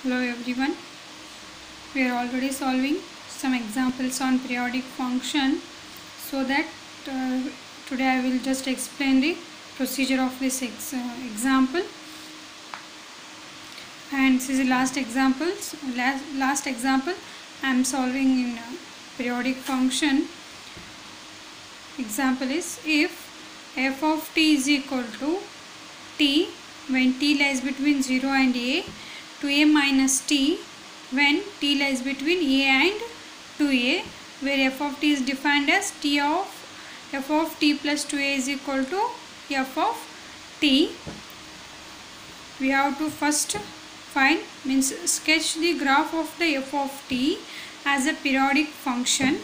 Hello everyone. We are already solving some examples on periodic function, so that today I will just explain the procedure of this example. And this is the last example I am solving in periodic function. Example is, if f of t is equal to t when t lies between 0 and a, to a minus t when t lies between a and 2a, where f of t is defined as t of f of t plus 2a is equal to f of t. We have to first sketch the graph of the f of t as a periodic function,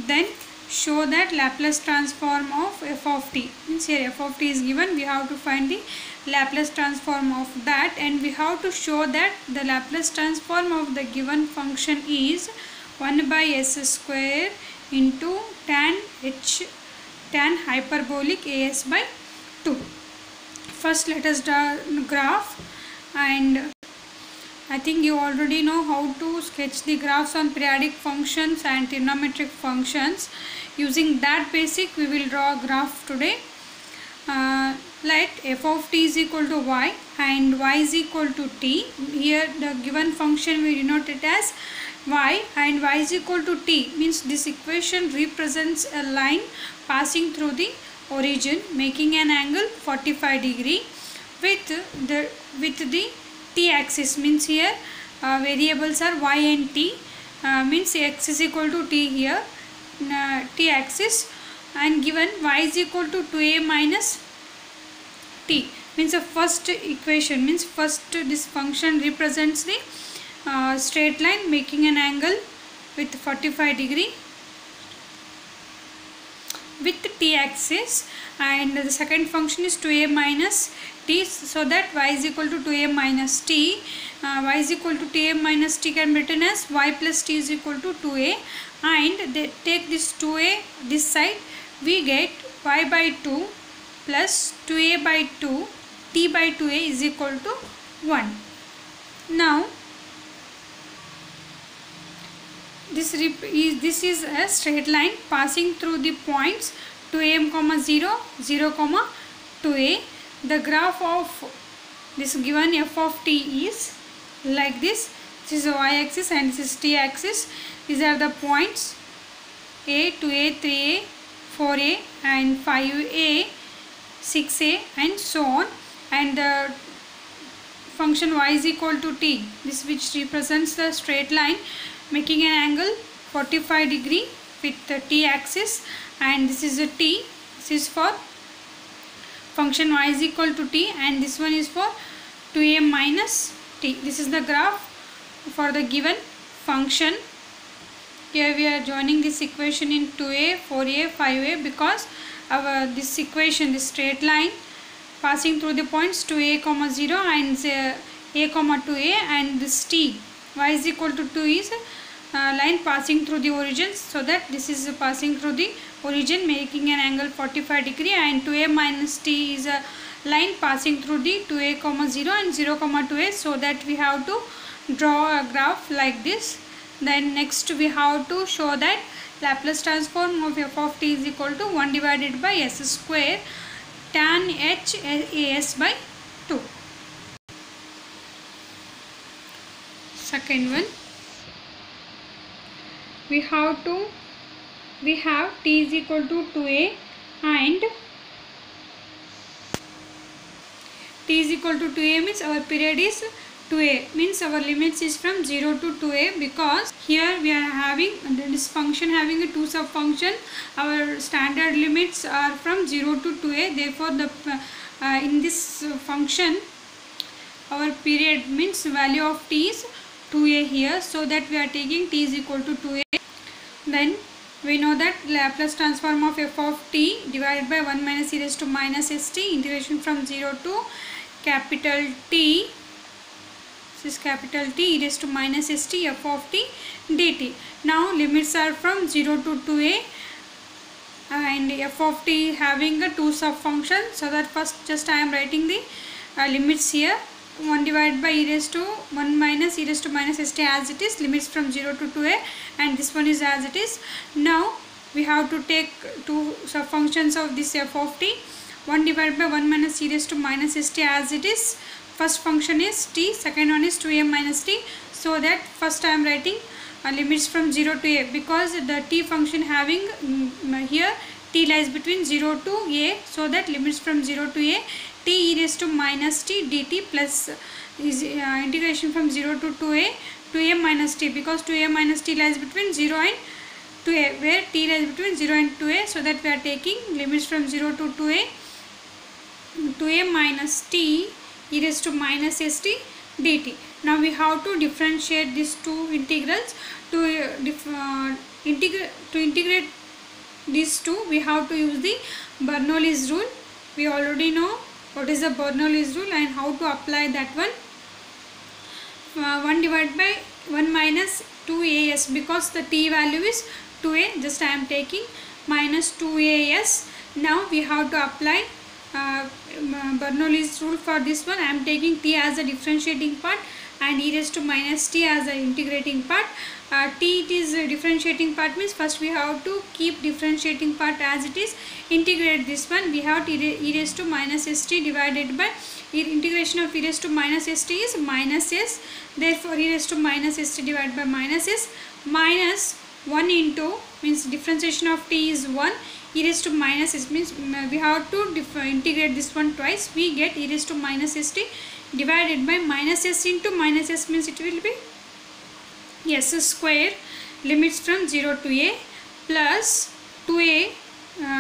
then show that Laplace transform of f of t. Means here f of t is given, we have to find the Laplace transform of that, and we have to show that the Laplace transform of the given function is 1 by s square into tan hyperbolic as by 2. First let us draw graph, and I think you already know how to sketch the graphs on periodic functions and trigonometric functions. Using that basic, we will draw a graph today. Let f of t is equal to y and y is equal to t. Here the given function we denote it as y, and y is equal to t means this equation represents a line passing through the origin making an angle 45 degree with the t axis. Means here variables are y and t, means x is equal to t here, t axis, and given y is equal to 2a minus t. Means the first equation means this function represents the straight line making an angle with 45 degree with t axis, and the second function is 2a minus t, so that y is equal to 2a minus t. Y is equal to 2a minus t can be written as y plus t is equal to 2a, and they take this 2a this side, we get y by 2 plus 2a by 2 t by 2a is equal to 1. Now this is a straight line passing through the points 2am, 0, 0, 2a. The graph of this given f of t is like this. This is the y-axis and this is t-axis. These are the points a, 2a, 3a, 4a and 5a, 6a and so on, and the function y is equal to t, this which represents the straight line making an angle 45 degree with the t-axis, and this is a t. This is for function y is equal to t, and this one is for 2a minus t. This is the graph for the given function. Here we are joining this equation in 2a, 4a, 5a because our this equation, this straight line passing through the points 2a, 0 and a, 2a, and this t y is equal to 2 is line passing through the origin, so that this is passing through the origin making an angle 45 degree, and 2a minus t is a line passing through the 2a, 0 and 0, 2a, so that we have to draw a graph like this. Then next we have to show that Laplace transform of f of t is equal to 1 divided by s square tan h as by 2. Second one, we have t is equal to 2a and t is equal to 2a means our period is 2a, means our limits is from 0 to 2a, because here we are having this function having a two sub function. Our standard limits are from 0 to 2a, therefore the in this function our period means value of t is 2a here, so that we are taking t is equal to 2a. Then we know that Laplace transform of f of t divided by 1 minus e raised to minus st, integration from 0 to capital T, this is capital T e raised to minus st f of t dt. Now limits are from 0 to 2a, and f of t having a two sub function, so that first just I am writing the limits here. 1 divided by e raised to 1 minus e raised to minus st as it is, limits from 0 to 2a, and this one is as it is. Now we have to take two sub-functions of this f of t. 1 divided by 1 minus e raised to minus st as it is. First function is t, second one is 2a minus t. So that first I am writing limits from 0 to a, because the t function having here t lies between 0 to a, so that limits from 0 to a, t e raised to minus t dt plus is integration from 0 to 2a minus t, because 2a minus t lies between 0 and 2a, where t lies between 0 and 2a, so that we are taking limits from 0 to 2a minus t e raised to minus st dt. Now we have to differentiate these two integrals. To integrate these two, we have to use the Bernoulli's rule. We already know what is the Bernoulli's rule and how to apply that one. 1 divided by 1 minus 2as, because the t value is 2a, just I am taking minus 2as. Now we have to apply Bernoulli's rule for this one. I am taking t as a differentiating part and e raised to minus t as the integrating part. T it is a differentiating part, means first we have to keep differentiating part as it is, integrate this one. We have e raised to minus st divided by integration of e raised to minus st is minus s, therefore e raised to minus st divided by minus s, minus 1 into, means differentiation of t is 1, e raised to minus s, means we have to integrate this one twice. We get e raised to minus st divided by minus s into minus s, means it will be s square, limits from 0 to a, plus 2a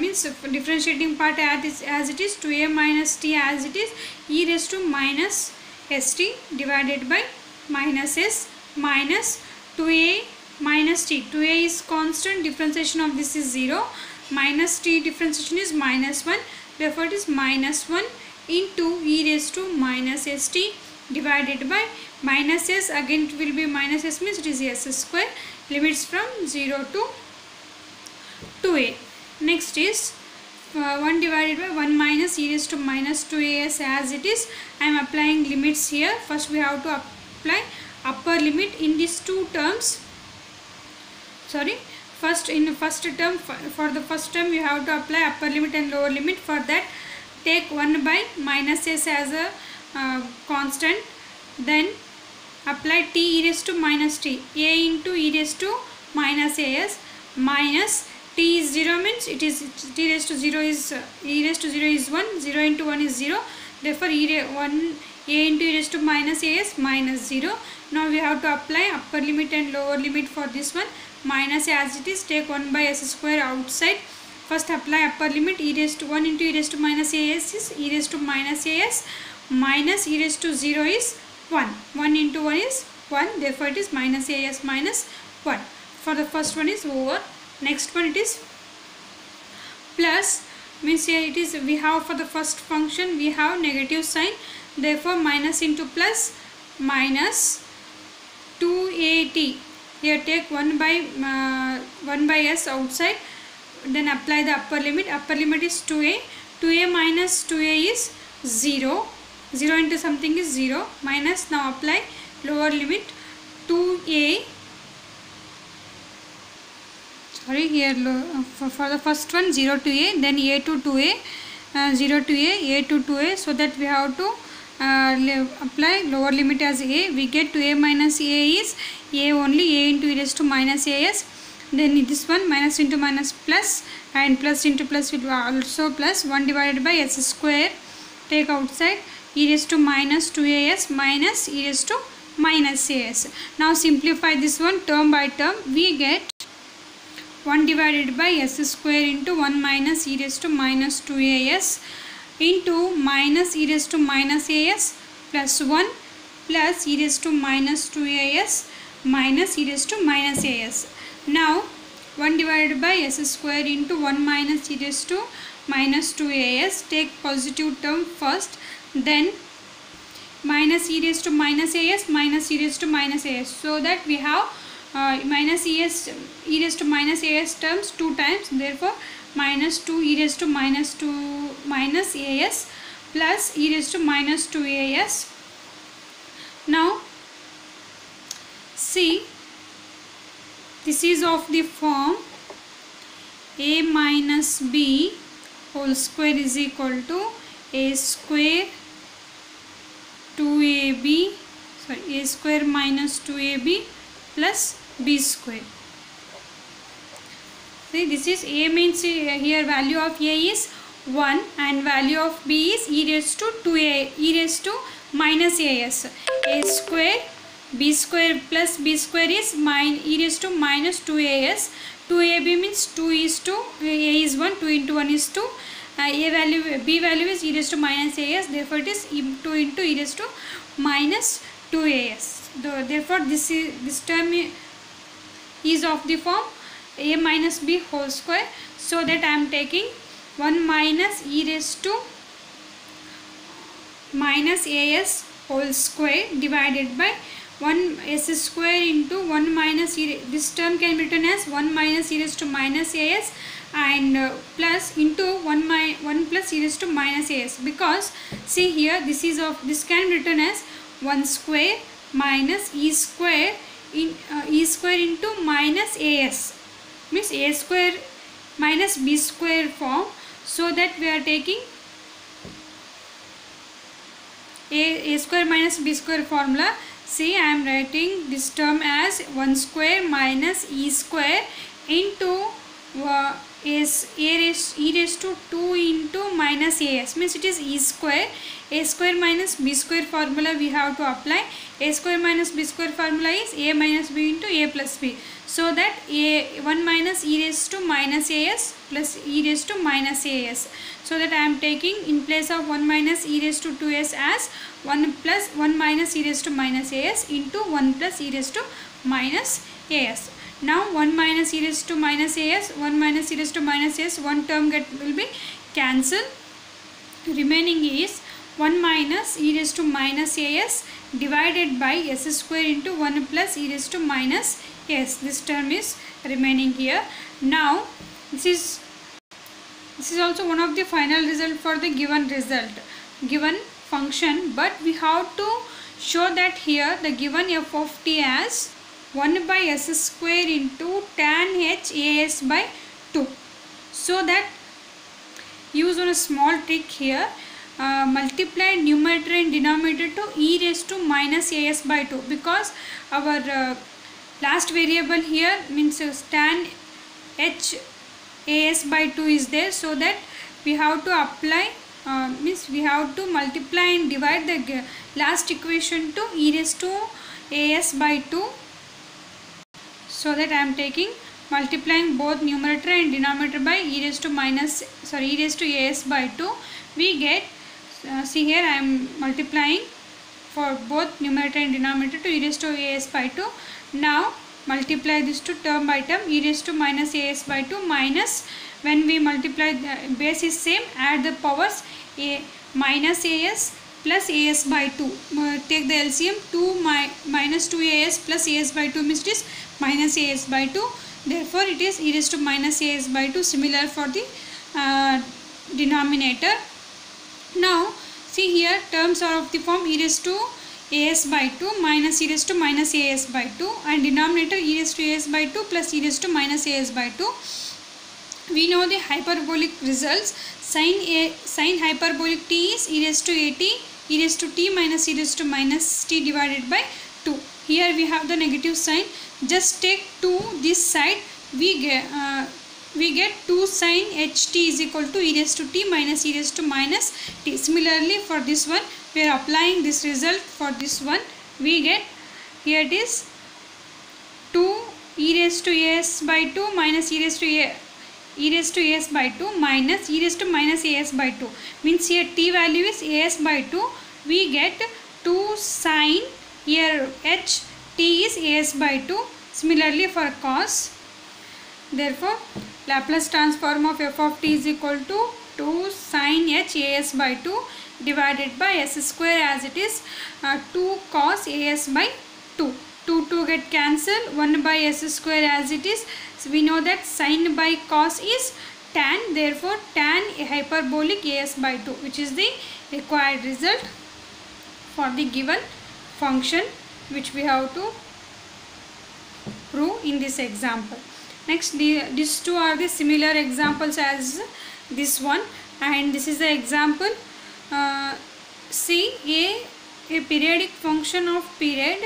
means differentiating part as it is, 2a minus t as it is, e raised to minus st divided by minus s, minus 2a minus t. 2a is constant, differentiation of this is 0, minus t differentiation is minus 1, therefore it is minus 1 into e raised to minus st divided by minus s, again it will be minus s, means it is s square, limits from 0 to 2a. Next is 1 divided by 1 minus e raised to minus 2as as it is. I am applying limits here. First we have to apply upper limit in these two terms. First in the first term, for the first term you have to apply upper limit and lower limit. For that take 1 by minus s as a constant, then apply t e raised to minus t, a into e raised to minus as, minus t is 0, means it is t raised to 0 is e raised to 0 is 1, 0 into 1 is 0, therefore a into e raised to minus as minus 0. Now we have to apply upper limit and lower limit for this one. Minus as it is, take 1 by s square outside. First apply upper limit, e raised to 1 into e raised to minus as is e raised to minus as, minus e raised to 0 is 1. 1 into 1 is 1, therefore it is minus as minus 1. For the first one is over. Next one it is plus, means here it is, we have for the first function we have negative sign, therefore minus into plus, minus 2at. Here take 1 by s outside, then apply the upper limit. Upper limit is 2a. 2a minus 2a is 0. 0 into something is 0. Minus, now apply lower limit. 2a. Here for the first one 0 to a, then a to 2a, 0 to a to 2a, so that we have to apply lower limit as a. We get 2a minus a is a only, a into e raised to minus as, then this one minus into minus plus, and plus into plus will also plus. 1 divided by s square, take outside, e raised to minus 2as minus e raised to minus as. Now simplify this one term by term. We get 1 divided by s square into 1 minus e raised to minus 2as into minus e raised to minus as plus 1 plus e raised to minus 2as minus e raised to minus as. Now 1 divided by s square into 1 minus e raised to minus 2as, take positive term first, then minus e raised to minus as minus e raised to minus as, so that we have minus e raised to minus as terms 2 times, therefore minus 2 e raised to minus 2 minus as plus e raised to minus 2as see, this is of the form a minus b whole square is equal to a square 2ab, sorry, a square minus 2ab plus b square. See, this is a means here value of a is 1 and value of b is e raised to 2a, e raised to minus as. A square b square plus b square is e raised to minus 2as. 2ab means 2 is 2, a is 1, 2 into 1 is 2. A value, b value is e raised to minus as, therefore it is 2 into e raised to minus 2as. Therefore this term is of the form a minus b whole square, so that I am taking 1 minus e raised to minus as whole square divided by 1 s square into 1 minus e, this term can be written as 1 minus e raised to minus as and plus into 1 plus e raised to minus as, because see here this is of, this can be written as 1 square minus e square in e square into minus as, means a square minus b square form, so that we are taking a square minus b square formula. See, I am writing this term as 1 square minus e square into e raised to 2 into minus as, means it is e square. A square minus b square formula we have to apply. A square minus b square formula is a minus b into a plus b, so that a 1 minus e raised to minus as plus e raised to minus as, so that I am taking in place of 1 minus e raised to 2s as 1 plus 1 minus e raised to minus as into 1 plus e raised to minus as. Now 1 minus e raised to minus as, 1 minus e raised to minus as, one term will be cancelled. Remaining is 1 minus e raised to minus as divided by s square into 1 plus e raised to minus as. This term is remaining here. Now this is also one of the final result for the given function, but we have to show that here the given f of t as 1 by s square into tan h as by 2, so that use on a small trick here, multiply numerator and denominator to e raised to minus as by 2, because our last variable here means tan h as by 2 is there, so that we have to apply means we have to multiply and divide the last equation to e raised to as by 2, so that I am taking multiplying both numerator and denominator by e raised to as by 2. We get see here I am multiplying for both numerator and denominator to e raised to as by 2. Now multiply this to term by term, e raised to minus as by 2 minus, when we multiply the base is same, add the powers, a minus as plus as by 2, take the LCM, 2 minus 2as plus as by 2 means it is minus as by 2, therefore it is e raised to minus as by 2, similar for the denominator. Now see here terms are of the form e raised to as by 2 minus e raised to minus as by 2, and denominator e raised to as by 2 plus e raised to minus as by 2. We know the hyperbolic results. Sin hyperbolic t is e raised to at, e raised to t minus e raised to minus t divided by 2. Here we have the negative sign. Just take 2 this side, we get 2 sin ht is equal to e raised to t minus e raised to minus t. Similarly for this one, we are applying this result for this one. We get, here it is 2 e raised to as by 2 minus e raised to as by 2 minus e raised to minus as by 2, means here t value is as by 2. We get 2 sin, here h t is as by 2. Similarly for cos, therefore Laplace transform of f of t is equal to 2 sin h as by 2 divided by s square, as it is 2 cos as by 2. 2 get cancelled, 1 by s square as it is. So we know that sin by cos is tan, therefore tan hyperbolic as by 2, which is the required result for the given function which we have to prove in this example. Next, these two are the similar examples as this one, and this is the example. See, a periodic function of period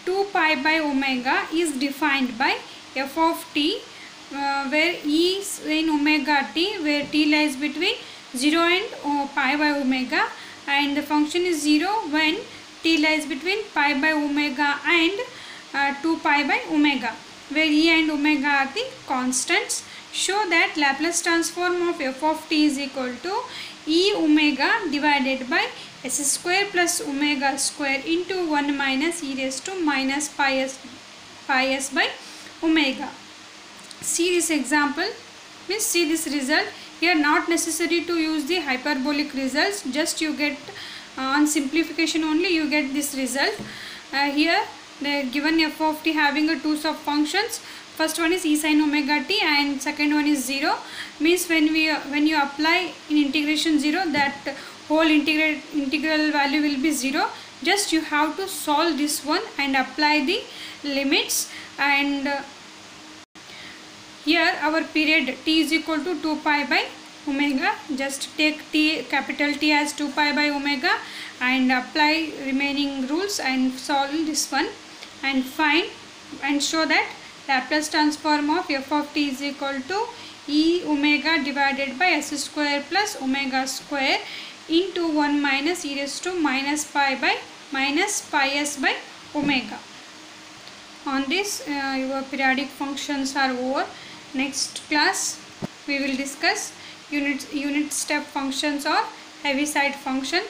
2 pi by omega is defined by f of t, where e is in omega t, where t lies between 0 and pi by omega, and the function is 0 when t lies between pi by omega and 2 pi by omega, where e and omega are the constants. Show that Laplace transform of f of t is equal to e omega divided by s square plus omega square into 1 minus e raised to minus pi s by omega. See this example, means see this result. Here not necessary to use the hyperbolic results, just you get on simplification only you get this result. Here they are given f of t having a two sub functions. First one is e sin omega t and second one is 0, means when you apply in integration 0, that whole integral value will be 0. Just you have to solve this one and apply the limits, and here our period t is equal to 2 pi by omega. Just take t, capital T as 2 pi by omega, and apply remaining rules and solve this one and find and show that Laplace transform of f of t is equal to e omega divided by s square plus omega square into 1 minus e raised to minus pi s by omega. On this your periodic functions are over. Next class we will discuss unit step functions or Heaviside function.